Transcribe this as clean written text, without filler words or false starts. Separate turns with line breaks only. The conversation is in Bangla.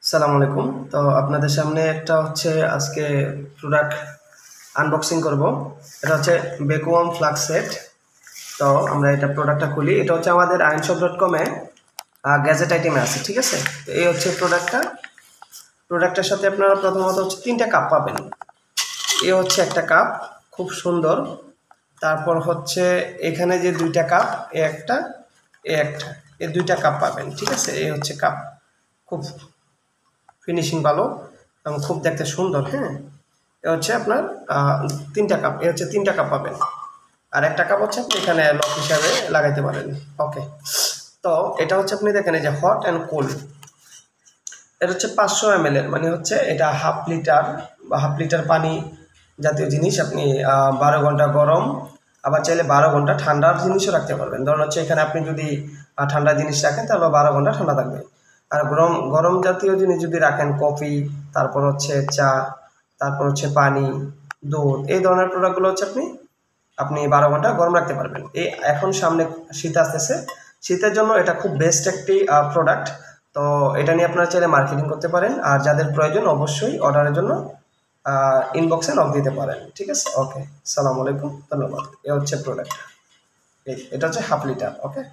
আসসালামু আলাইকুম। তো আপনাদের সামনে একটা হচ্ছে আজকে প্রোডাক্ট আনবক্সিং করব। এটা হচ্ছে ভ্যাকুয়াম ফ্লাক্স সেট। তো আমরা এটা প্রোডাক্টটা খুলি। এটা হচ্ছে আমাদের ironshop.com-এ গ্যাজেট আইটেমে আছে, ঠিক আছে। তো এই হচ্ছে প্রোডাক্টের সাথে আপনারা প্রথমত হচ্ছে 3টা কাপ পাবেন। এই হচ্ছে একটা কাপ, খুব সুন্দর। তারপর হচ্ছে এখানে যে 2টা কাপ, এই একটা এই 2টা কাপ পাবেন, ঠিক আছে। এই হচ্ছে কাপ, খুব ফিনিশিং ভালো এবং খুব দেখতে সুন্দর। হ্যাঁ, এ হচ্ছে আপনার 3টা কাপ, এ হচ্ছে 3টা কাপ পাবেন। আর একটা কাপ হচ্ছে আপনি এখানে লক হিসাবে লাগাইতে পারেন। ওকে, তো এটা হচ্ছে আপনি দেখেন এই যে হট অ্যান্ড কোল্ড। এটা হচ্ছে 500 ml এর, মানে হচ্ছে এটা হাফ লিটার বা হাফ লিটার পানি জাতীয় জিনিস। আপনি 12 ঘন্টা গরম, আবার চাইলে 12 ঘন্টা ঠান্ডার জিনিসও রাখতে পারবেন। ধরুন হচ্ছে এখানে আপনি যদি ঠান্ডা জিনিস রাখেন তাহলে 12 ঘন্টা ঠান্ডা থাকবে। আর গরম গরম জাতীয় জিনিস যদি রাখেন, কফি, তারপর হচ্ছে চা, তারপর হচ্ছে পানি, দুধ, এই ধরনের প্রোডাক্টগুলো হচ্ছে আপনি আপনি 12 ঘন্টা গরম রাখতে পারবেন। এই এখন সামনে শীত আসতেছে, শীতের জন্য এটা খুব বেস্ট একটি প্রোডাক্ট। তো এটা নিয়ে আপনারা চাইলে মার্কেটিং করতে পারেন। আর যাদের প্রয়োজন অবশ্যই অর্ডারের জন্য ইনবক্সে নক দিতে পারেন, ঠিক আছে। ওকে, সালাম আলাইকুম, ধন্যবাদ। এ হচ্ছে প্রোডাক্ট, এটা হচ্ছে হাফ লিটার। ওকে।